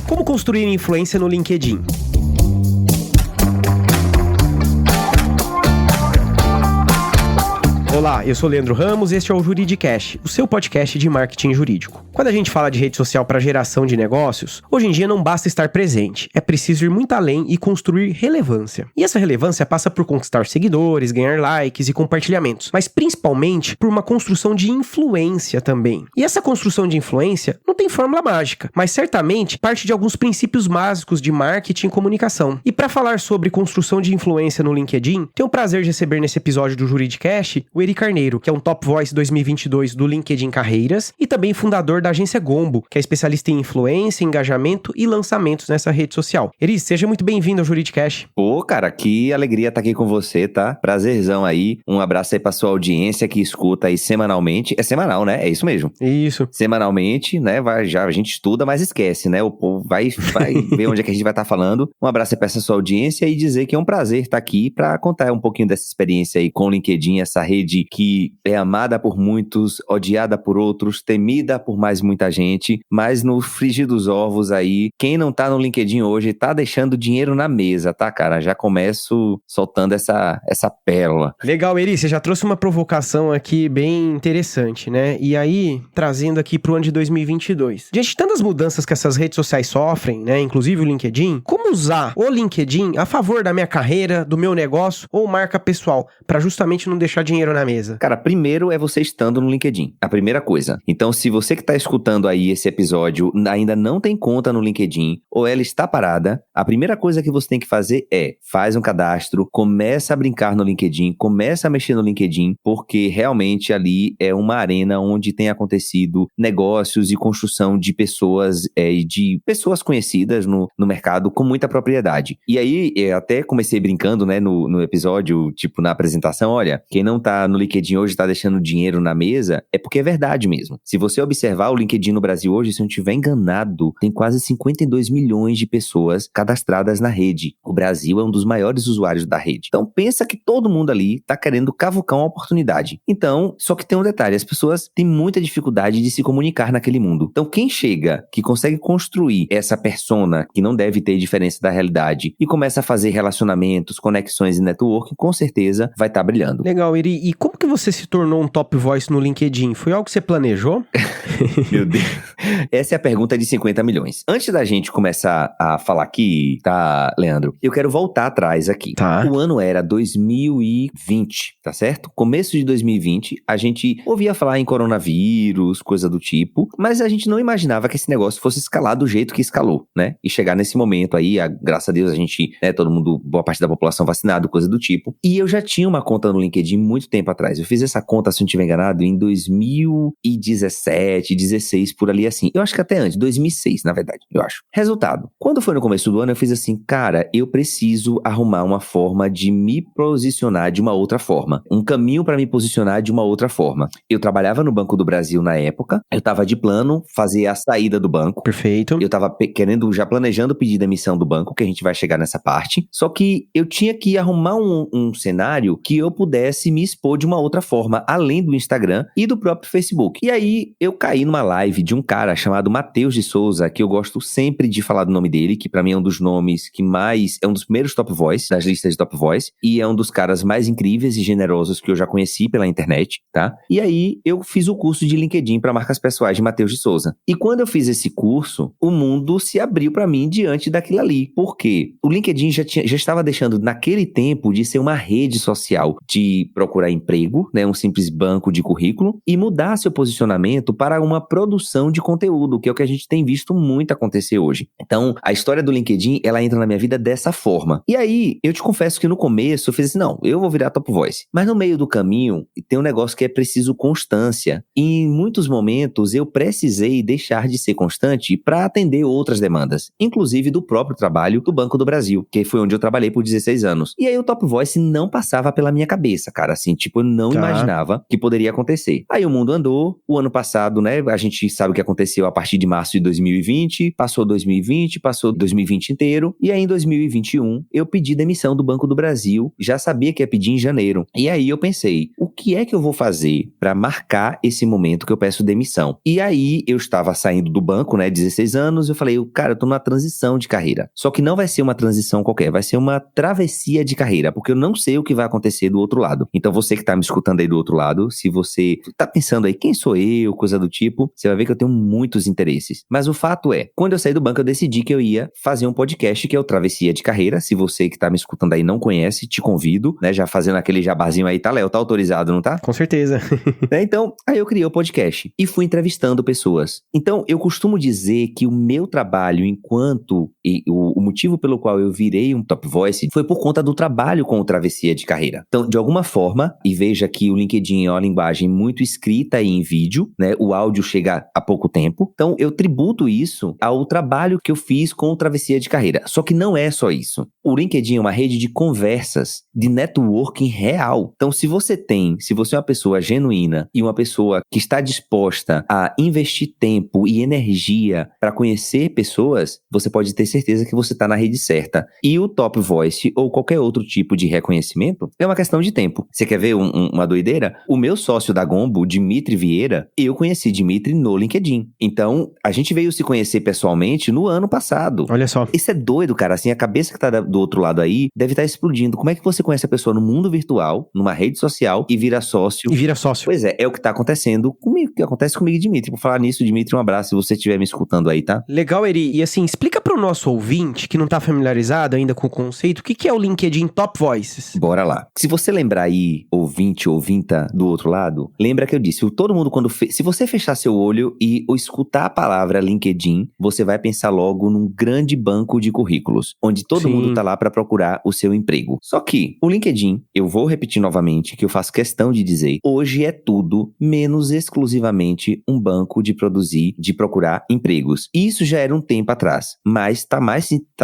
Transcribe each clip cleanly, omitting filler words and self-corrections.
Como construir influência no LinkedIn? Olá, eu sou Leandro Ramos e este é o Juridicast, o seu podcast de marketing jurídico. Quando a gente fala de rede social para geração de negócios, hoje em dia não basta estar presente, é preciso ir muito além e construir relevância. E essa relevância passa por conquistar seguidores, ganhar likes e compartilhamentos, mas principalmente por uma construção de influência também. E essa construção de influência não tem fórmula mágica, mas certamente parte de alguns princípios básicos de marketing e comunicação. E para falar sobre construção de influência no LinkedIn, tenho o prazer de receber nesse episódio do Juridicast o Eri Carneiro, que é um Top Voice 2022 do LinkedIn Carreiras e também fundador da agência Gombo, que é especialista em influência, engajamento e lançamentos nessa rede social. Eri, seja muito bem-vindo ao Juridicast. Pô, cara, que alegria estar aqui com você, tá? Prazerzão aí. Um abraço aí pra sua audiência que escuta aí semanalmente. É semanal, né? É isso mesmo. Isso. Semanalmente, né? A gente estuda, mas esquece, né? O povo vai ver onde é que a gente vai estar falando. Um abraço aí pra essa sua audiência e dizer que é um prazer estar aqui pra contar um pouquinho dessa experiência aí com o LinkedIn, essa rede que é amada por muitos, odiada por outros, temida por mais muita gente, mas no frigir dos ovos aí, quem não tá no LinkedIn hoje tá deixando dinheiro na mesa, tá, cara? Já começo soltando essa pérola. Legal, Eri, você já trouxe uma provocação aqui bem interessante, né? E aí, trazendo aqui pro ano de 2022. Diante de tantas mudanças que essas redes sociais sofrem, né, inclusive o LinkedIn, como usar o LinkedIn a favor da minha carreira, do meu negócio ou marca pessoal, para justamente não deixar dinheiro na mesa? Cara, primeiro é você estando no LinkedIn, a primeira coisa. Então, se você que tá escutando aí esse episódio ainda não tem conta no LinkedIn ou ela está parada, a primeira coisa que você tem que fazer é, faz um cadastro, começa a brincar no LinkedIn, começa a mexer no LinkedIn, porque realmente ali é uma arena onde tem acontecido negócios e construção de pessoas conhecidas no mercado com muita propriedade. E aí, até comecei brincando, né, no episódio, tipo, na apresentação, olha, quem não tá no LinkedIn hoje tá deixando dinheiro na mesa, é porque é verdade mesmo. Se você observar o LinkedIn no Brasil hoje, se eu não estiver enganado, tem quase 52 milhões de pessoas cadastradas na rede. O Brasil é um dos maiores usuários da rede. Então pensa que todo mundo ali tá querendo cavucar uma oportunidade. Então, só que tem um detalhe, as pessoas têm muita dificuldade de se comunicar naquele mundo. Então quem chega, que consegue construir essa persona, que não deve ter diferença da realidade, e começa a fazer relacionamentos, conexões e networking, com certeza vai estar brilhando. Legal, Eri. E como que você se tornou um top voice no LinkedIn? Foi algo que você planejou? Meu Deus. Essa é a pergunta de 50 milhões. Antes da gente começar a falar aqui, tá, Leandro? Eu quero voltar atrás aqui. Tá. O ano era 2020, tá certo? Começo de 2020, a gente ouvia falar em coronavírus, coisa do tipo, mas a gente não imaginava que esse negócio fosse escalar do jeito que escalou, né? E chegar nesse momento aí, graças a Deus, a gente, né, todo mundo, boa parte da população vacinado, coisa do tipo. E eu já tinha uma conta no LinkedIn muito tempo atrás. Eu fiz essa conta, se eu não estiver enganado, em 2017, 16, por ali assim. Eu acho que até antes, 2006, na verdade, eu acho. Resultado, quando foi no começo do ano, eu fiz assim, cara, eu preciso arrumar uma forma de me posicionar de uma outra forma. Um caminho pra me posicionar de uma outra forma. Eu trabalhava no Banco do Brasil na época, eu tava de plano fazer a saída do banco. Perfeito. Eu tava já planejando pedir demissão do banco, que a gente vai chegar nessa parte. Só que eu tinha que arrumar um cenário que eu pudesse me expor de uma outra forma, além do Instagram e do próprio Facebook. E aí, eu caí numa live de um cara chamado Matheus de Souza, que eu gosto sempre de falar do nome dele, que pra mim é um dos nomes que mais... é um dos primeiros top voice, das listas de top voice, e é um dos caras mais incríveis e generosos que eu já conheci pela internet, tá? E aí, eu fiz o curso de LinkedIn para marcas pessoais de Matheus de Souza. E quando eu fiz esse curso, o mundo se abriu pra mim diante daquilo ali. Por quê? O LinkedIn já estava deixando, naquele tempo, de ser uma rede social de procurar emprego, né, um simples banco de currículo, e mudar seu posicionamento para uma produção de conteúdo, que é o que a gente tem visto muito acontecer hoje. Então, a história do LinkedIn, ela entra na minha vida dessa forma. E aí, eu te confesso que no começo eu fiz assim, não, eu vou virar top voice. Mas no meio do caminho, tem um negócio que é preciso constância. E em muitos momentos, eu precisei deixar de ser constante para atender outras demandas, inclusive do próprio trabalho do Banco do Brasil, que foi onde eu trabalhei por 16 anos. E aí o top voice não passava pela minha cabeça, cara, assim, tipo, eu não imaginava que poderia acontecer. Aí o mundo andou, o ano passado, né, a gente sabe o que aconteceu a partir de março de 2020, passou 2020, passou 2020 inteiro, e aí em 2021 eu pedi demissão do Banco do Brasil, já sabia que ia pedir em janeiro. E aí eu pensei, o que é que eu vou fazer para marcar esse momento que eu peço demissão? E aí, eu estava saindo do banco, né, 16 anos, eu falei, cara, eu tô numa transição de carreira. Só que não vai ser uma transição qualquer, vai ser uma travessia de carreira, porque eu não sei o que vai acontecer do outro lado. Então, você que tá me escutando aí do outro lado, se você tá pensando aí, quem sou eu, coisa do tipo, você vai ver que eu tenho muitos interesses. Mas o fato é, quando eu saí do banco, eu decidi que eu ia fazer um podcast que é o Travessia de Carreira. Se você que tá me escutando aí não conhece, te convido, né, já fazendo aquele jabazinho aí, tá, Léo? Tá autorizado, não tá? Com certeza. Então, aí eu criei o podcast e fui entrevistando pessoas. Então, eu costumo dizer que o meu trabalho e o motivo pelo qual eu virei um Top Voice foi por conta do trabalho com o Travessia de Carreira. Então, de alguma forma, e veja que o LinkedIn é uma linguagem muito escrita e em vídeo, né? O áudio chega há pouco tempo. Então, eu tributo isso ao trabalho que eu fiz com o Travessia de Carreira. Só que não é só isso. O LinkedIn é uma rede de conversas, de networking real. Então, se você é uma pessoa genuína e uma pessoa que está disposta a investir tempo e energia para conhecer pessoas, você pode ter certeza que você está na rede certa. E o Top Voice ou qualquer outro tipo de reconhecimento é uma questão de tempo. Você quer ver uma doideira? O meu sócio da Gombo, Dimitri Vieira, eu conheci Dimitri no LinkedIn. Então, a gente veio se conhecer pessoalmente no ano passado. Olha só. Isso é doido, cara. Assim, a cabeça que tá do outro lado aí deve estar explodindo. Como é que você conhece a pessoa no mundo virtual, numa rede social, e vira sócio? Pois é o que tá acontecendo comigo, que acontece comigo e Dimitri. Por falar nisso, Dimitri, um abraço se você estiver me escutando aí, tá? Legal, Eri. E assim, explica pro nosso ouvinte que não tá familiarizado ainda com o conceito, o que é o LinkedIn Top Voices? Bora lá. Se você lembrar aí, ouvinta do outro lado, lembra que eu disse, todo mundo se você fechar seu olho e escutar a palavra LinkedIn, você vai pensar logo num grande banco de currículos, onde todo mundo tá lá para procurar o seu emprego. Só que o LinkedIn, eu vou repetir novamente, que eu faço questão de dizer, hoje é tudo menos exclusivamente um banco de procurar empregos. Isso já era um tempo atrás, mas tá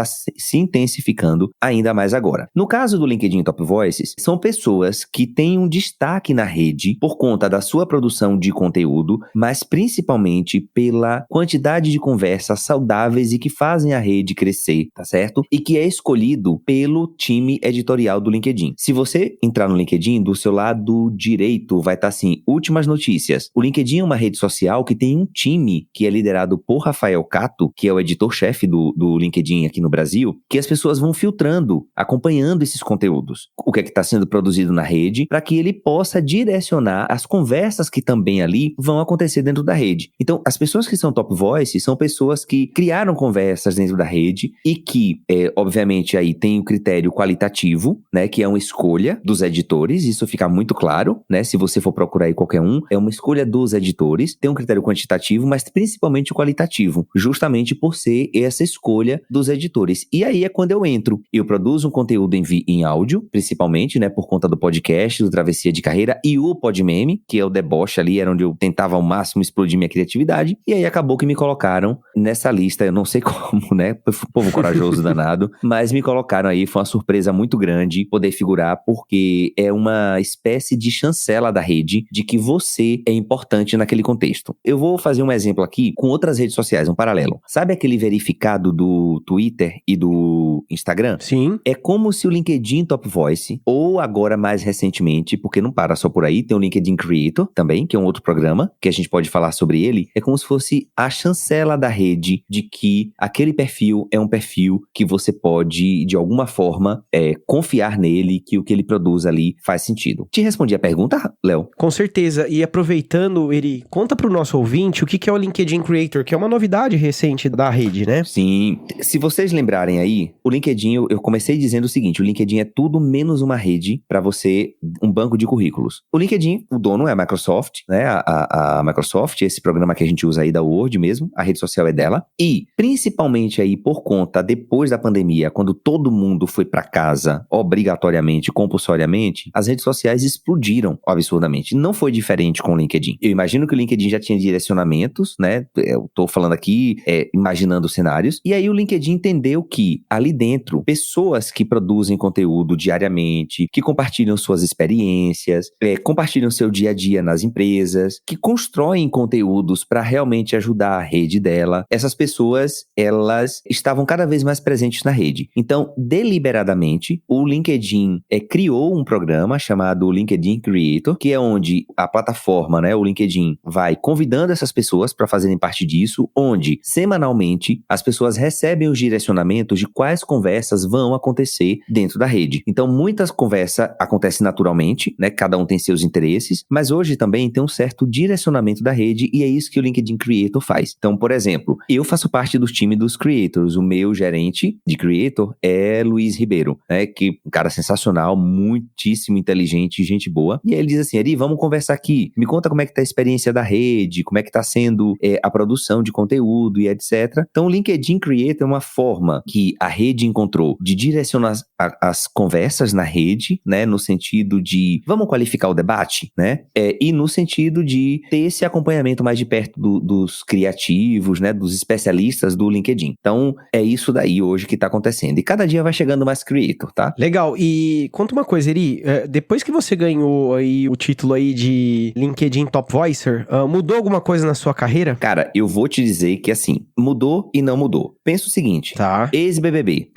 se intensificando ainda mais agora. No caso do LinkedIn Top Voices, são pessoas que têm um destaque na rede por conta da sua produção de conteúdo, mas principalmente pela quantidade de conversas saudáveis e que fazem a rede crescer, tá certo? E que é escolhido pelo time editorial do LinkedIn. Se você entrar no LinkedIn, do seu lado direito vai estar assim, últimas notícias. O LinkedIn é uma rede social que tem um time que é liderado por Rafael Cato, que é o editor-chefe do LinkedIn aqui no Brasil, que as pessoas vão filtrando, acompanhando esses conteúdos. O que é que está sendo produzido na rede, para que ele possa direcionar as conversas que também ali vão acontecer dentro da rede. Então, as pessoas que são Top Voice são pessoas que criaram conversas dentro da rede e que, obviamente, aí tem o critério qualitativo, né, que é uma escolha dos editores, isso fica muito claro, né, se você for procurar aí qualquer um, é uma escolha dos editores, tem um critério quantitativo, mas principalmente o qualitativo, justamente por ser essa escolha dos editores. E aí é quando eu produzo um conteúdo em áudio, principalmente, né, por conta do podcast, do Travessia de Carreira e o Podmeme, que é o deboche ali, era onde eu tentava ao máximo explodir minha criatividade, e aí acabou que me colocaram nessa lista, eu não sei como, né, povo corajoso danado, mas me colocaram aí, foi uma surpresa muito grande poder figurar, porque é uma espécie de chancela da rede de que você é importante naquele contexto. Eu vou fazer um exemplo aqui com outras redes sociais, um paralelo. Sabe aquele verificado do Twitter e do Instagram? Sim. É como se o LinkedIn Top Voice, ou agora mais recentemente, porque não para só por aí, tem o LinkedIn Creator também, que é um outro programa, que a gente pode falar sobre ele, é como se fosse a chancela da rede de que aquele perfil é um perfil que você pode, de alguma forma, confiar nele, que o que ele produz ali faz sentido. Te respondi a pergunta, Léo? Com certeza. E aproveitando, Eri, conta pro nosso ouvinte o que é o LinkedIn Creator, que é uma novidade recente da rede, né? Sim. Se vocês lembrarem aí, o LinkedIn, eu comecei dizendo o seguinte, o LinkedIn é tudo menos uma rede para você, um banco de currículos. O LinkedIn, o dono é a Microsoft, né? A Microsoft, esse programa que a gente usa aí da Word mesmo, a rede social é dela. E, principalmente aí por conta, depois da pandemia, quando todo mundo foi para casa, obrigatoriamente, compulsoriamente, as redes sociais explodiram absurdamente. Não foi diferente com o LinkedIn. Eu imagino que o LinkedIn já tinha direcionamentos, né? Eu tô falando aqui, imaginando cenários. E aí o LinkedIn entendeu que, ali dentro, pessoas que produzem conteúdo diariamente, que compartilham suas experiências, compartilham seu dia a dia nas empresas, que constroem conteúdos para realmente ajudar a rede dela, essas pessoas, elas estavam cada vez mais presentes na rede. Então, deliberadamente, o LinkedIn criou um programa chamado LinkedIn LinkedIn Creator, que é onde a plataforma, né, o LinkedIn, vai convidando essas pessoas para fazerem parte disso, onde semanalmente as pessoas recebem os direcionamentos de quais conversas vão acontecer dentro da rede. Então, muitas conversas acontecem naturalmente, né, cada um tem seus interesses, mas hoje também tem um certo direcionamento da rede e é isso que o LinkedIn Creator faz. Então, por exemplo, eu faço parte do time dos Creators, o meu gerente de Creator é Luiz Ribeiro, né, que um cara sensacional, muitíssimo inteligente, gente boa, e ele diz assim, Eri, vamos conversar aqui, me conta como é que tá a experiência da rede, como é que tá sendo a produção de conteúdo e etc. Então, o LinkedIn Creator é uma forma que a rede encontrou de direcionar as conversas na rede, né, no sentido de, vamos qualificar o debate, né, e no sentido de ter esse acompanhamento mais de perto dos criativos, né, dos especialistas do LinkedIn. Então, é isso daí hoje que tá acontecendo. E cada dia vai chegando mais creator, tá? Legal. E conta uma coisa, Eri, depois que você ganhou aí o título aí de LinkedIn Top Voicer, mudou alguma coisa na sua carreira? Cara, eu vou te dizer que assim, mudou e não mudou. Pensa o seguinte, Tá. ex-BBB.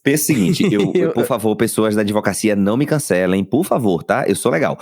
Pensa o seguinte, por favor, pessoas da advocacia, não me cancelem, por favor, tá? Eu sou legal.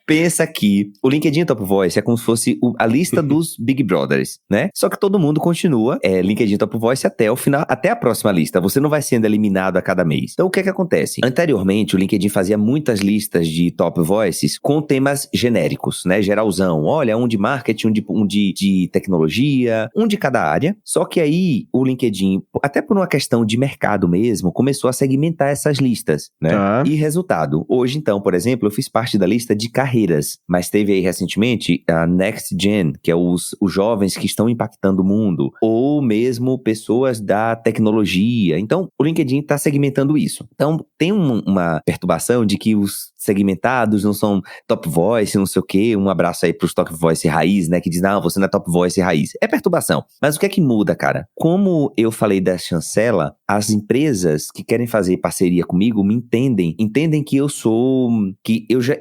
Pensa que o LinkedIn Top Voice é como se fosse a lista dos Big Brothers, né? Só que todo mundo continua LinkedIn Top Voice até o final, até a próxima lista. Você não vai sendo eliminado a cada mês. Então, o que é que acontece? Anteriormente, o LinkedIn fazia muitas listas de Top Voices com temas genéricos, né? Geralzão. Olha, um de marketing, um de tecnologia, um de cada área. Só que aí, o LinkedIn, até por uma questão de mercado mesmo, começou a segmentar essas listas, né? Tá. E resultado, hoje então, por exemplo, eu fiz parte da lista de carreiras, mas teve aí recentemente a Next Gen, que é os jovens que estão impactando o mundo, ou mesmo pessoas da tecnologia. Então, o LinkedIn está segmentando isso. Então, tem uma perturbação de que os segmentados não são top voice, não sei o quê. Um abraço aí pros top voice raiz, né, que diz, não, você não é top voice raiz. É perturbação. Mas o que é que muda, cara? Como eu falei da chancela, as empresas que querem fazer parceria comigo me entendem que eu sou, que eu já,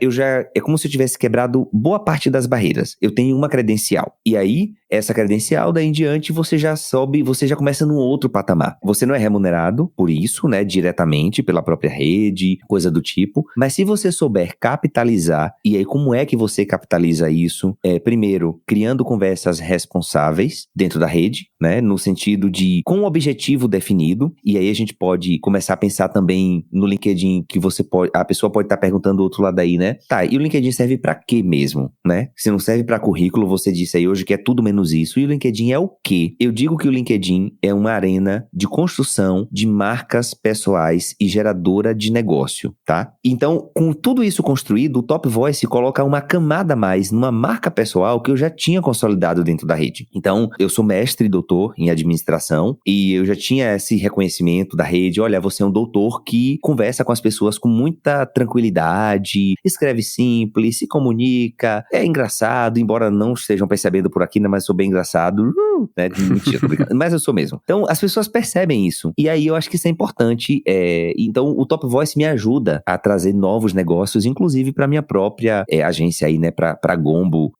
é como se eu tivesse quebrado boa parte das barreiras. Eu tenho uma credencial. E aí, essa credencial, daí em diante, você já sobe, você já começa num outro patamar. Você não é remunerado por isso, né, diretamente pela própria rede, coisa do tipo, mas se você souber capitalizar, e aí como é que você capitaliza isso? Primeiro, criando conversas responsáveis dentro da rede, né, no sentido de, com um objetivo definido, e aí a gente pode começar a pensar também no LinkedIn, que a pessoa pode estar perguntando do outro lado aí, né, tá, e o LinkedIn serve pra quê mesmo, né? Se não serve pra currículo, você disse aí hoje que é tudo menos isso, e o LinkedIn é o quê? Eu digo que o LinkedIn é uma arena de construção de marcas pessoais e geradora de negócio, tá? Então, com tudo isso construído, o Top Voice coloca uma camada a mais numa marca pessoal que eu já tinha consolidado dentro da rede. Então, eu sou mestre e doutor em administração e eu já tinha esse reconhecimento da rede. Olha, você é um doutor que conversa com as pessoas com muita tranquilidade, escreve simples, se comunica, é engraçado, embora não estejam percebendo por aqui, né, mas sou bem engraçado, né? Mentira, tô brincando. Mas eu sou mesmo. Então, as pessoas percebem isso. E aí, eu acho que isso é importante. Então, o Top Voice me ajuda a trazer novos negócios, inclusive para minha própria agência aí, né? Para Gombo,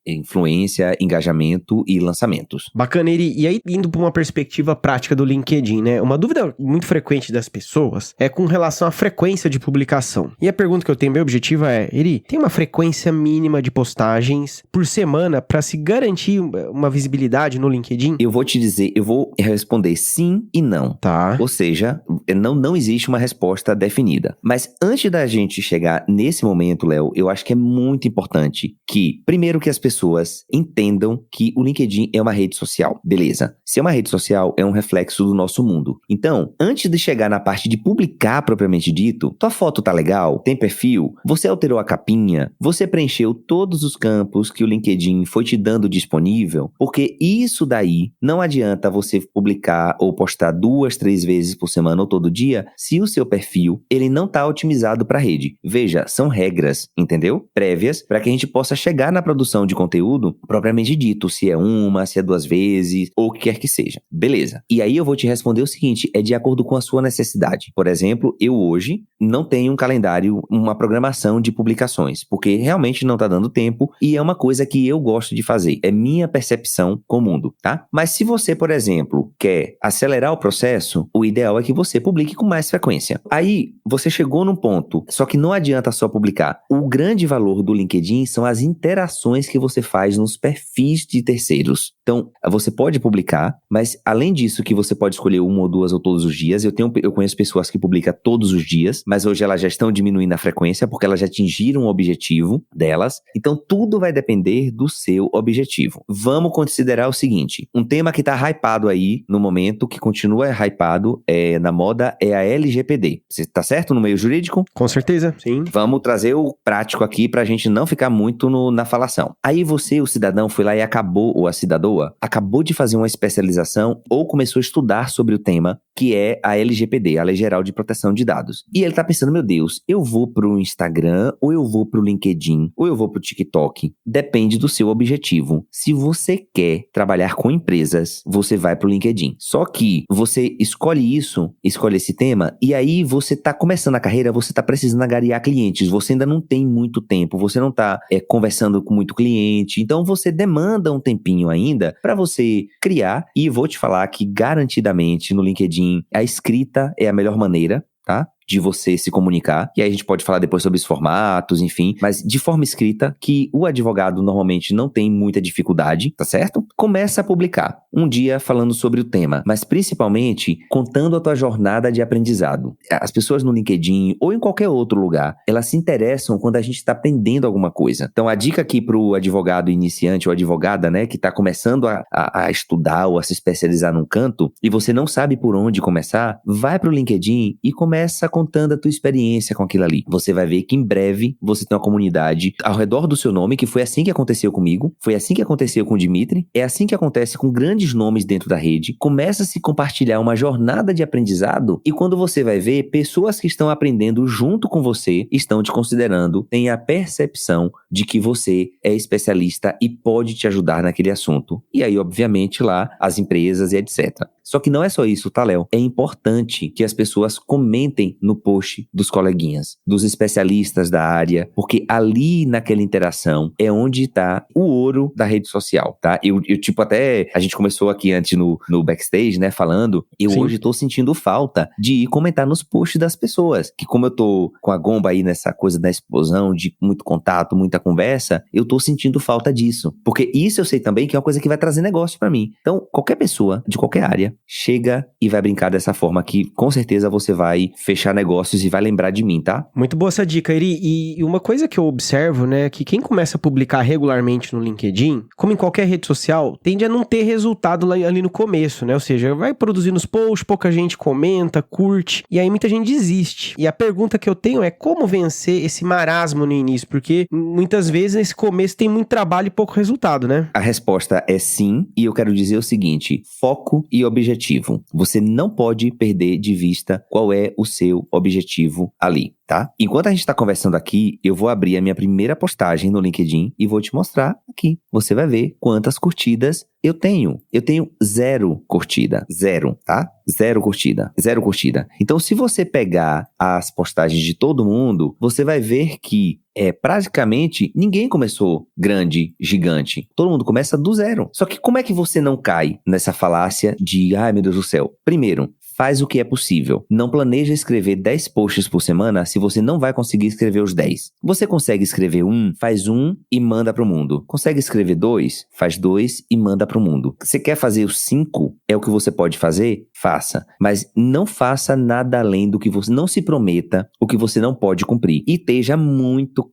influência, engajamento e lançamentos. Bacana, Eri. E aí, indo para uma perspectiva prática do LinkedIn, né? Uma dúvida muito frequente das pessoas é com relação à frequência de publicação. E a pergunta que eu tenho, meu objetivo é, Eri, tem uma frequência mínima de postagens por semana para se garantir uma visibilidade no LinkedIn? Eu vou te dizer, eu vou responder sim e não. Tá. Ou seja, não existe uma resposta definida. Mas antes da gente chegar nesse momento, Léo, eu acho que é muito importante que, primeiro, que as pessoas entendam que o LinkedIn é uma rede social. Beleza. Se é uma rede social, é um reflexo do nosso mundo. Então, antes de chegar na parte de publicar propriamente dito, tua foto tá legal? Tem perfil? Você alterou a capinha? Você preencheu todos os campos que o LinkedIn foi te dando disponível? Porque isso daí não adianta você publicar ou postar 2, 3 vezes por semana ou todo dia se o seu perfil ele não tá otimizado para rede. pode. Veja, são regras, entendeu? Prévias, para que a gente possa chegar na produção de conteúdo propriamente dito, se é uma, se é 2 vezes, ou o que quer que seja. Beleza. E aí eu vou te responder o seguinte, é de acordo com a sua necessidade. Por exemplo, eu hoje não tenho um calendário, uma programação de publicações, porque realmente não tá dando tempo e é uma coisa que eu gosto de fazer. É minha percepção com o mundo, tá? Mas se você, por exemplo, quer acelerar o processo, o ideal é que você publique com mais frequência. Aí, você chegou num ponto, só que não adianta só publicar. O grande valor do LinkedIn são as interações que você faz nos perfis de terceiros. Então, você pode publicar, mas além disso que você pode escolher uma ou duas ou todos os dias, eu conheço pessoas que publicam todos os dias, mas hoje elas já estão diminuindo a frequência porque elas já atingiram o objetivo delas. Então, tudo vai depender do seu objetivo. Vamos considerar o seguinte, um tema que tá hypado aí no momento, que continua hypado na moda, é a LGPD. Você tá certo no meio jurídico? Com certeza, sim. Vamos trazer o prático aqui pra gente não ficar muito na falação. Aí você, o cidadão, foi lá e ou a cidadoa, acabou de fazer uma especialização ou começou a estudar sobre o tema, que é a LGPD, a Lei Geral de Proteção de Dados. E ele tá pensando, meu Deus, eu vou pro Instagram, ou eu vou pro LinkedIn, ou eu vou pro TikTok. Depende do seu objetivo. Se você quer trabalhar com empresas, você vai pro LinkedIn. Só que você escolhe esse tema, e aí você tá começando a carreira, você tá precisando angariar clientes, você ainda não tem muito tempo, você não tá conversando com muito cliente, então você demanda um tempinho ainda para você criar, e vou te falar que garantidamente no LinkedIn a escrita é a melhor maneira, tá? De você se comunicar, e aí a gente pode falar depois sobre os formatos, enfim, mas de forma escrita, que o advogado normalmente não tem muita dificuldade, tá certo? Começa a publicar, um dia falando sobre o tema, mas principalmente contando a tua jornada de aprendizado. As pessoas no LinkedIn ou em qualquer outro lugar, elas se interessam quando a gente está aprendendo alguma coisa. Então a dica aqui pro advogado iniciante ou advogada, né, que tá começando a estudar ou a se especializar num canto, e você não sabe por onde começar, vai pro LinkedIn e começa contando a tua experiência com aquilo ali. Você vai ver que em breve você tem uma comunidade ao redor do seu nome, que foi assim que aconteceu comigo, foi assim que aconteceu com o Dimitri, é assim que acontece com grandes nomes dentro da rede. Começa a se compartilhar uma jornada de aprendizado, e quando você vai ver, pessoas que estão aprendendo junto com você estão te considerando, têm a percepção de que você é especialista e pode te ajudar naquele assunto. E aí, obviamente, lá, as empresas e etc. Só que não é só isso, tá, Léo? É importante que as pessoas comentem no post dos coleguinhas, dos especialistas da área, porque ali naquela interação é onde tá o ouro da rede social, tá? Eu tipo, até a gente começou aqui antes no backstage, né, falando, Sim. Hoje tô sentindo falta de ir comentar nos posts das pessoas, que como eu tô com a Gomba aí nessa coisa da explosão, de muito contato, muita conversa, eu tô sentindo falta disso, porque isso eu sei também que é uma coisa que vai trazer negócio pra mim. Então, qualquer pessoa, de qualquer área, chega e vai brincar dessa forma que com certeza você vai fechar negócios e vai lembrar de mim, tá? Muito boa essa dica, Iri. E uma coisa que eu observo, né, que quem começa a publicar regularmente no LinkedIn, como em qualquer rede social, tende a não ter resultado lá, ali no começo, né? Ou seja, vai produzindo os posts, pouca gente comenta, curte, e aí muita gente desiste. E a pergunta que eu tenho é como vencer esse marasmo no início? Porque muitas vezes nesse começo tem muito trabalho e pouco resultado, né? A resposta é sim, e eu quero dizer o seguinte, foco e objetivo. Você não pode perder de vista qual é o seu objetivo ali, tá? Enquanto a gente tá conversando aqui, eu vou abrir a minha primeira postagem no LinkedIn e vou te mostrar aqui. Você vai ver quantas curtidas eu tenho. Eu tenho 0 curtida. 0, tá? 0 curtida. 0 curtida. Então, se você pegar as postagens de todo mundo, você vai ver que praticamente ninguém começou grande, gigante. Todo mundo começa do 0. Só que como é que você não cai nessa falácia de, ai meu Deus do céu? Primeiro, faz o que é possível. Não planeja escrever 10 posts por semana se você não vai conseguir escrever os 10. Você consegue escrever 1, faz 1 e manda pro mundo. Consegue escrever 2, faz 2 e manda pro mundo. Você quer fazer os 5? É o que você pode fazer? Faça. Mas não faça nada além do que você... Não se prometa o que você não pode cumprir. E esteja muito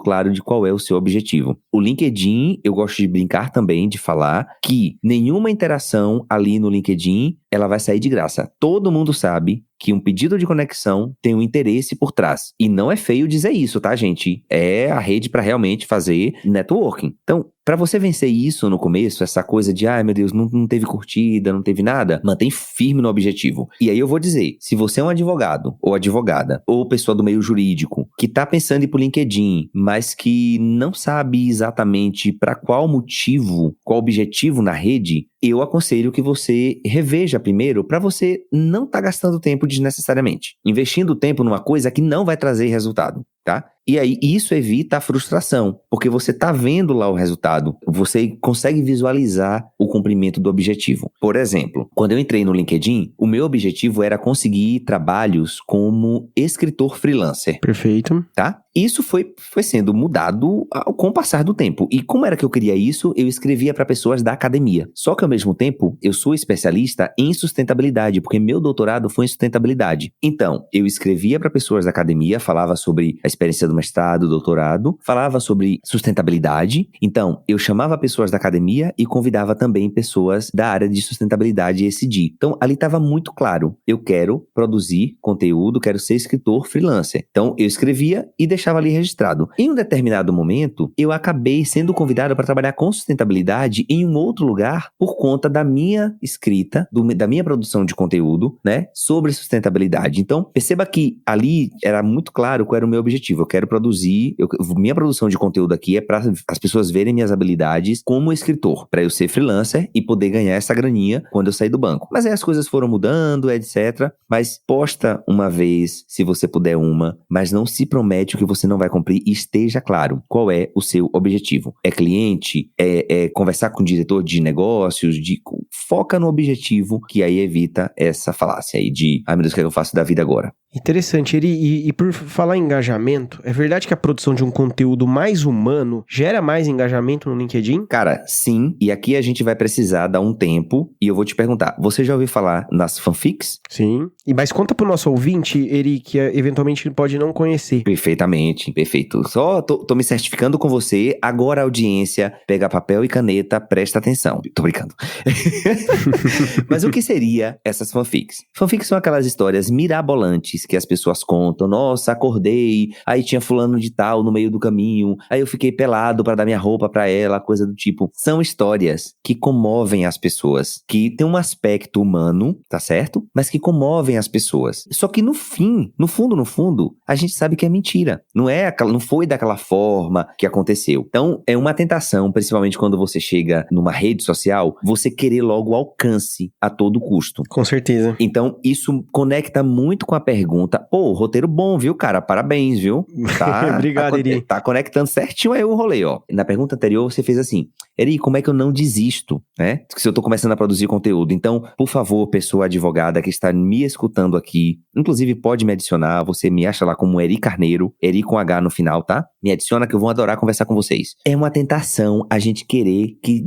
claro de qual é o seu objetivo. O LinkedIn, eu gosto de brincar também, de falar que nenhuma interação ali no LinkedIn, ela vai sair de graça. Todo mundo sabe que um pedido de conexão tem um interesse por trás. E não é feio dizer isso, tá, gente? É a rede para realmente fazer networking. Então, para você vencer isso no começo, essa coisa de, ai meu Deus, não teve curtida, não teve nada, mantém firme no objetivo. E aí eu vou dizer, se você é um advogado ou advogada, ou pessoa do meio jurídico, que tá pensando em ir pro LinkedIn, mas que não sabe exatamente para qual motivo, qual objetivo na rede, eu aconselho que você reveja primeiro para você não estar gastando tempo desnecessariamente. Investindo tempo numa coisa que não vai trazer resultado, tá? E aí, isso evita a frustração, porque você tá vendo lá o resultado, você consegue visualizar o cumprimento do objetivo. Por exemplo, quando eu entrei no LinkedIn, o meu objetivo era conseguir trabalhos como escritor freelancer. Perfeito. Tá? Isso foi sendo mudado com o passar do tempo. E como era que eu queria isso? Eu escrevia para pessoas da academia. Só que ao mesmo tempo, eu sou especialista em sustentabilidade, porque meu doutorado foi em sustentabilidade. Então, eu escrevia para pessoas da academia, falava sobre a experiência do mestrado, doutorado, falava sobre sustentabilidade. Então, eu chamava pessoas da academia e convidava também pessoas da área de sustentabilidade ESG. Então, ali estava muito claro. Eu quero produzir conteúdo, quero ser escritor freelancer. Então, eu escrevia e deixava ali registrado. Em um determinado momento, eu acabei sendo convidado para trabalhar com sustentabilidade em um outro lugar por conta da minha escrita, da minha produção de conteúdo, né, sobre sustentabilidade. Então, perceba que ali era muito claro qual era o meu objetivo. Eu quero produzir, minha produção de conteúdo aqui é para as pessoas verem minhas habilidades como escritor, para eu ser freelancer e poder ganhar essa graninha quando eu sair do banco. Mas aí as coisas foram mudando, etc. Mas posta uma vez, se você puder mas não se promete o que você não vai cumprir e esteja claro qual é o seu objetivo. É cliente? É conversar com o diretor de negócios? Foca no objetivo, que aí evita essa falácia aí de, ai meu Deus, o que é que eu faço da vida agora? Interessante, e por falar em engajamento, é verdade que a produção de um conteúdo mais humano gera mais engajamento no LinkedIn? Cara, sim, e aqui a gente vai precisar dar um tempo, e eu vou te perguntar, você já ouviu falar nas fanfics? Sim, mas conta pro nosso ouvinte, ele que eventualmente pode não conhecer. Perfeitamente, perfeito. Só tô me certificando com você, agora a audiência, pega papel e caneta, presta atenção. Tô brincando. Mas o que seria essas fanfics? Fanfics são aquelas histórias mirabolantes que as pessoas contam. Nossa, acordei, aí tinha fulano de tal no meio do caminho, aí eu fiquei pelado pra dar minha roupa pra ela, coisa do tipo. São histórias que comovem as pessoas, que tem um aspecto humano, tá certo? Mas que comovem as pessoas. Só que no fundo, a gente sabe que é mentira. Não foi daquela forma que aconteceu. Então, é uma tentação, principalmente quando você chega numa rede social, você querer logo alcance a todo custo. Com certeza. Então, isso conecta muito com a pergunta, roteiro bom, viu, cara? Parabéns, viu? Obrigado, Eri. Tá conectando certinho aí o rolê, ó. Na pergunta anterior, você fez assim, Eri, como é que eu não desisto, né? Se eu tô começando a produzir conteúdo. Então, por favor, pessoa advogada que está me escutando aqui, inclusive pode me adicionar, você me acha lá como Eri Carneiro, Eri com H no final, tá? Me adiciona que eu vou adorar conversar com vocês. É uma tentação a gente querer que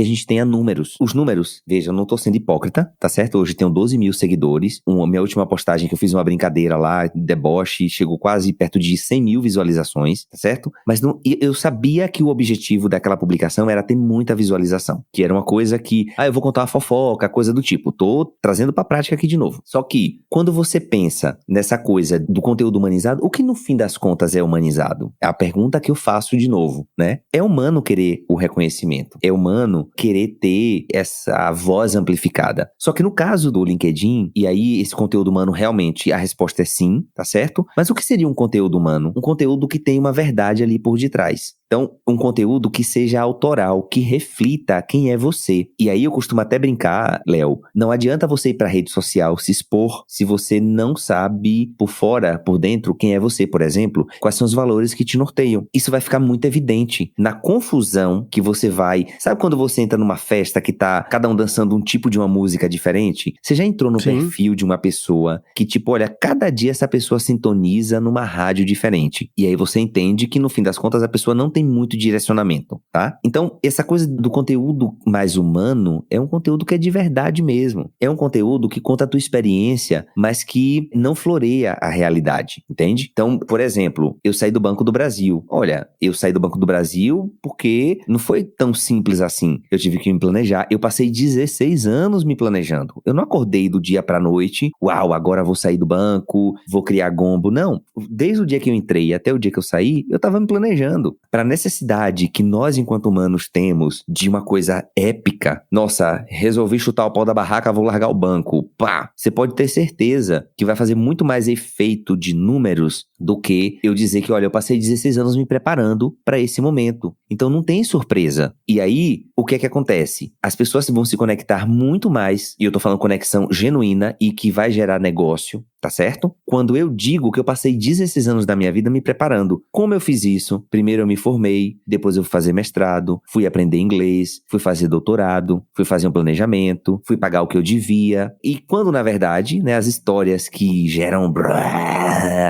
a gente tenha números. Os números, veja, eu não tô sendo hipócrita, tá certo? Hoje tenho 12 mil seguidores. Minha última postagem que eu fiz uma brincadeira lá, deboche, chegou quase perto de 100 mil visualizações, tá certo? Mas eu sabia que o objetivo daquela publicação era ter muita visualização. Que era uma coisa que, eu vou contar uma fofoca, coisa do tipo. Tô trazendo pra prática aqui de novo. Só que, quando você pensa nessa coisa do conteúdo humanizado, o que no fim das contas é humanizado? É a pergunta que eu faço de novo, né? É humano querer o reconhecimento. É humano querer ter essa voz amplificada. Só que no caso do LinkedIn, e aí esse conteúdo humano realmente, a resposta é sim, tá certo? Mas o que seria um conteúdo humano? Um conteúdo que tem uma verdade ali por detrás. Então, um conteúdo que seja autoral, que reflita quem é você. E aí eu costumo até brincar, Léo, não adianta você ir pra rede social se expor se você não sabe por fora, por dentro, quem é você, por exemplo, quais são os valores que te norteiam. Isso vai ficar muito evidente na confusão que você vai... Sabe quando você entra numa festa que tá cada um dançando um tipo de uma música diferente? Você já entrou no perfil de uma pessoa que, tipo, olha, cada dia essa pessoa sintoniza numa rádio diferente. E aí você entende que, no fim das contas, a pessoa não tem muito direcionamento, tá? Então, Então, essa coisa do conteúdo mais humano é um conteúdo que é de verdade mesmo. É um conteúdo que conta a tua experiência, mas que não floreia a realidade, entende? Então, por exemplo, eu saí do Banco do Brasil. Olha, eu saí do Banco do Brasil porque não foi tão simples assim. Eu tive que me planejar. Eu passei 16 anos me planejando. Eu não acordei do dia pra noite, uau, agora vou sair do banco, vou criar Gombo. Não. Desde o dia que eu entrei até o dia que eu saí, eu tava me planejando. Para a necessidade que nós, enquanto humanos, temos de uma coisa épica. Nossa, resolvi chutar o pau da barraca, vou largar o banco. Pá! Você pode ter certeza que vai fazer muito mais efeito de números do que eu dizer que, olha, eu passei 16 anos me preparando para esse momento. Então não tem surpresa. E aí, o que é que acontece? As pessoas vão se conectar muito mais, e eu tô falando conexão genuína e que vai gerar negócio, tá certo? Quando eu digo que eu passei 16 anos da minha vida me preparando. Como eu fiz isso? Primeiro eu me formei, depois eu fui fazer mestrado, fui aprender inglês, fui fazer doutorado, fui fazer um planejamento, fui pagar o que eu devia. E quando, na verdade, né, as histórias que geram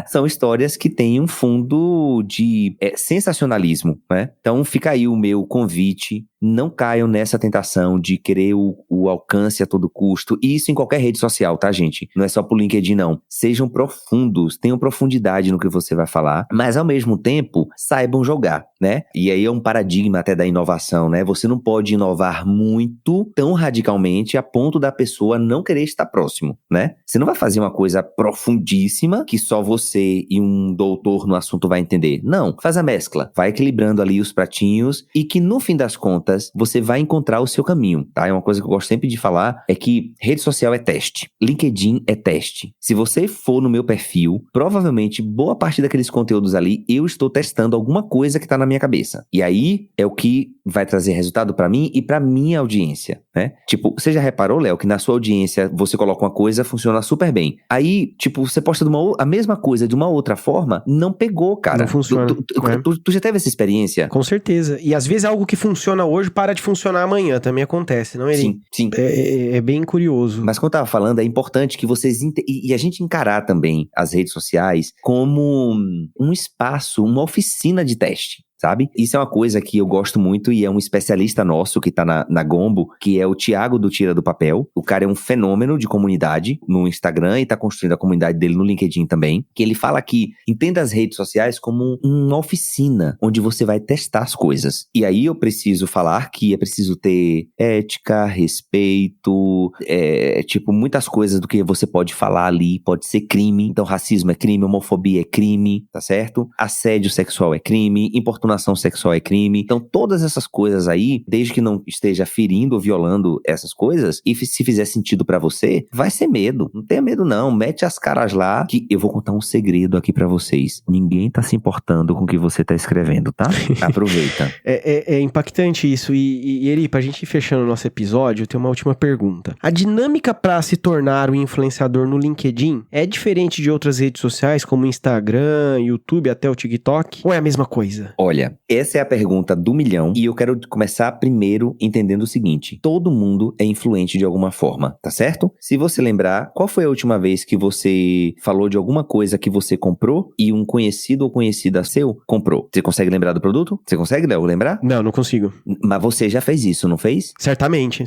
são histórias que têm um fundo de sensacionalismo, né? Então fica aí o meu convite. Não caiam nessa tentação de querer o alcance a todo custo. E isso em qualquer rede social, tá, gente? Não é só pro LinkedIn, não. Sejam profundos, tenham profundidade no que você vai falar, mas ao mesmo tempo, saibam jogar, né? E aí é um paradigma até da inovação, né? Você não pode inovar muito, tão radicalmente, a ponto da pessoa não querer estar próximo, né? Você não vai fazer uma coisa profundíssima que só você e um doutor no assunto vai entender. Não, faz a mescla. Vai equilibrando ali os pratinhos e que no fim das contas, você vai encontrar o seu caminho, tá? É uma coisa que eu gosto sempre de falar, é que rede social é teste, LinkedIn é teste. Se você for no meu perfil, provavelmente boa parte daqueles conteúdos ali, eu estou testando alguma coisa que tá na minha cabeça. E aí é o que vai trazer resultado pra mim e pra minha audiência, né? Tipo, você já reparou, Léo, que na sua audiência você coloca uma coisa, funciona super bem. Aí, tipo, você posta a mesma coisa de uma outra forma, não pegou, cara. Não funciona. Tu já teve essa experiência? Com certeza. E às vezes algo que funciona hoje para de funcionar amanhã, também acontece, não é? Sim, sim. É bem curioso. Mas como eu tava falando, é importante que vocês... E a gente encarar também as redes sociais como um espaço, uma oficina de teste. Sabe? Isso é uma coisa que eu gosto muito e é um especialista nosso que tá na Gombo, que é o Thiago do Tira do Papel. O cara é um fenômeno de comunidade no Instagram e tá construindo a comunidade dele no LinkedIn também, que ele fala que entenda as redes sociais como uma oficina onde você vai testar as coisas. E aí eu preciso falar que é preciso ter ética, respeito, tipo, muitas coisas do que você pode falar ali, pode ser crime. Então racismo é crime, homofobia é crime, tá certo? Assédio sexual é crime, importunação sexual é crime. Então, todas essas coisas aí, desde que não esteja ferindo ou violando essas coisas, e se fizer sentido pra você, vai ser medo. Não tenha medo, não. Mete as caras lá, que eu vou contar um segredo aqui pra vocês. Ninguém tá se importando com o que você tá escrevendo, tá? Aproveita. É impactante isso. E Eri, pra gente ir fechando o nosso episódio, eu tenho uma última pergunta. A dinâmica pra se tornar um influenciador no LinkedIn é diferente de outras redes sociais, como Instagram, YouTube, até o TikTok? Ou é a mesma coisa? Olha, essa é a pergunta do milhão e eu quero começar primeiro entendendo o seguinte. Todo mundo é influente de alguma forma, tá certo? Se você lembrar, qual foi a última vez que você falou de alguma coisa que você comprou e um conhecido ou conhecida seu comprou? Você consegue lembrar do produto? Você consegue, Léo, lembrar? Não consigo. Mas você já fez isso, não fez? Certamente.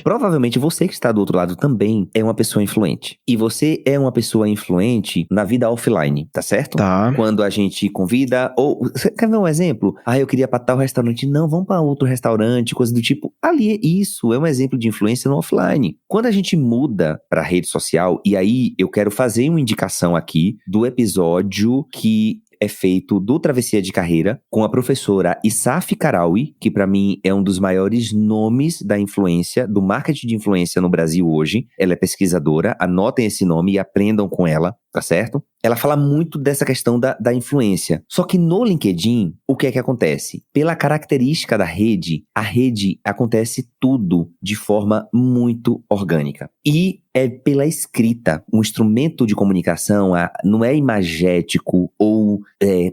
Provavelmente você que está do outro lado também é uma pessoa influente. E você é uma pessoa influente na vida offline, tá certo? Tá. Quando a gente convida, ou... Você quer ver um exemplo? Ah, eu queria pra tal restaurante. Não, vamos pra outro restaurante, coisa do tipo. Ali, isso é um exemplo de influência no offline. Quando a gente muda pra rede social, e aí eu quero fazer uma indicação aqui do episódio que é feito do Travessia de Carreira com a professora Isaf Karawi, que pra mim é um dos maiores nomes da influência, do marketing de influência no Brasil hoje. Ela é pesquisadora, anotem esse nome e aprendam com ela, tá certo? Ela fala muito dessa questão da influência. Só que no LinkedIn, o que é que acontece? Pela característica da rede, a rede acontece tudo de forma muito orgânica. E é pela escrita. Um instrumento de comunicação não é imagético ou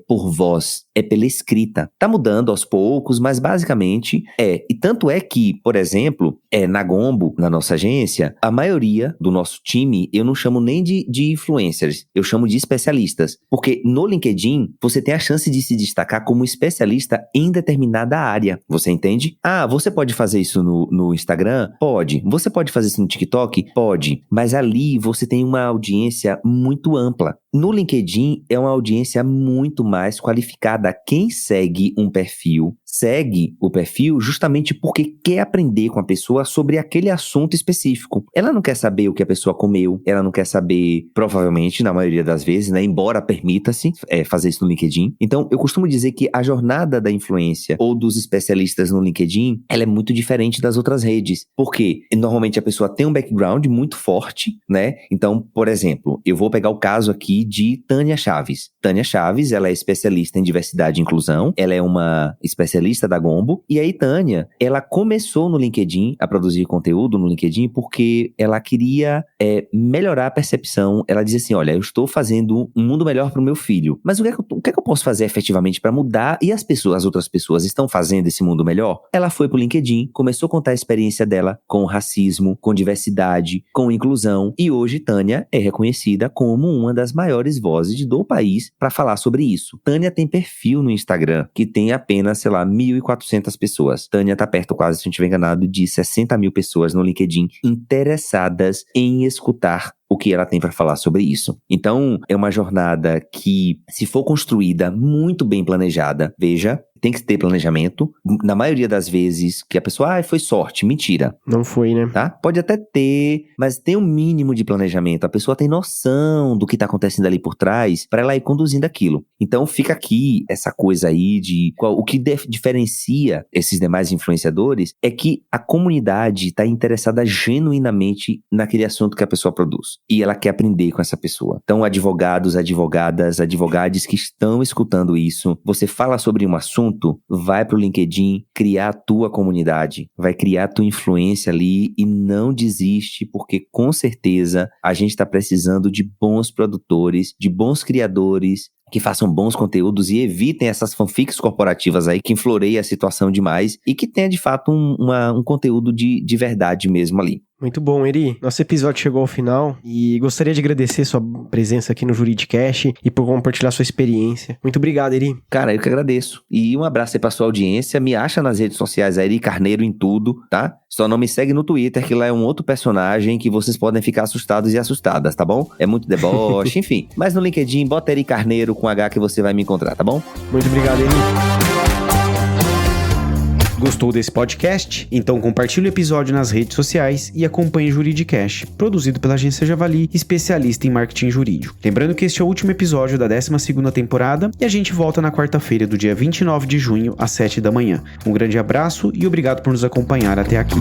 por voz. é pela escrita. Tá mudando aos poucos, mas basicamente é. E tanto é que, por exemplo, na Gombo, na nossa agência, a maioria do nosso time, eu não chamo nem de influencers, eu chamo de especialistas. Porque no LinkedIn, você tem a chance de se destacar como especialista em determinada área. Você entende? Ah, você pode fazer isso no Instagram? Pode. Você pode fazer isso no TikTok? Pode. Mas ali você tem uma audiência muito ampla. No LinkedIn é uma audiência muito mais qualificada. Quem segue um perfil, segue o perfil justamente porque quer aprender com a pessoa sobre aquele assunto específico. Ela não quer saber o que a pessoa comeu, ela não quer saber, provavelmente, na maioria das vezes, né, embora permita-se fazer isso no LinkedIn. Então, eu costumo dizer que a jornada da influência ou dos especialistas no LinkedIn, ela é muito diferente das outras redes. Porque normalmente a pessoa tem um background muito forte, né? Então, por exemplo, eu vou pegar o caso aqui de Tânia Chaves. Tânia Chaves, ela é especialista em diversidade e inclusão, ela é uma especialista da Gombo, e aí Tânia, ela começou no LinkedIn, a produzir conteúdo no LinkedIn, porque ela queria melhorar a percepção. Ela dizia assim, olha, eu estou fazendo um mundo melhor para o meu filho, mas o que é que eu posso fazer efetivamente para mudar e as outras pessoas estão fazendo esse mundo melhor? Ela foi pro LinkedIn, começou a contar a experiência dela com racismo, com diversidade, com inclusão, e hoje Tânia é reconhecida como uma das maiores vozes do país para falar sobre isso. Tânia tem perfil no Instagram que tem apenas, 1.400 pessoas. Tânia tá perto, quase, se não estiver enganado, de 60 mil pessoas no LinkedIn interessadas em escutar o que ela tem para falar sobre isso. Então, é uma jornada que, se for construída muito bem planejada, veja, tem que ter planejamento. Na maioria das vezes que a pessoa, foi sorte. Mentira. Não foi, né? Tá? Pode até ter, mas tem um mínimo de planejamento. A pessoa tem noção do que tá acontecendo ali por trás para ela ir conduzindo aquilo. Então, fica aqui essa coisa aí de o que diferencia esses demais influenciadores é que a comunidade está interessada genuinamente naquele assunto que a pessoa produz. E ela quer aprender com essa pessoa. Então, advogados, advogadas, advogades que estão escutando isso, você fala sobre um assunto, vai pro LinkedIn, criar a tua comunidade, vai criar a tua influência ali e não desiste, porque com certeza a gente está precisando de bons produtores, de bons criadores, que façam bons conteúdos e evitem essas fanfics corporativas aí que enfloreiam a situação demais e que tenha de fato um conteúdo de verdade mesmo ali. Muito bom, Eri. Nosso episódio chegou ao final e gostaria de agradecer sua presença aqui no Juridicast e por compartilhar sua experiência. Muito obrigado, Eri. Cara, eu que agradeço. E um abraço aí pra sua audiência. Me acha nas redes sociais, Eri Carneiro em tudo, tá? Só não me segue no Twitter, que lá é um outro personagem que vocês podem ficar assustados e assustadas, tá bom? É muito deboche, enfim. Mas no LinkedIn, bota Eri Carneiro com H que você vai me encontrar, tá bom? Muito obrigado, Eri. Gostou desse podcast? Então compartilhe o episódio nas redes sociais e acompanhe o Juridicast, produzido pela Agência Javali, especialista em marketing jurídico. Lembrando que este é o último episódio da 12ª temporada e a gente volta na quarta-feira do dia 29 de junho, às 7 da manhã. Um grande abraço e obrigado por nos acompanhar até aqui.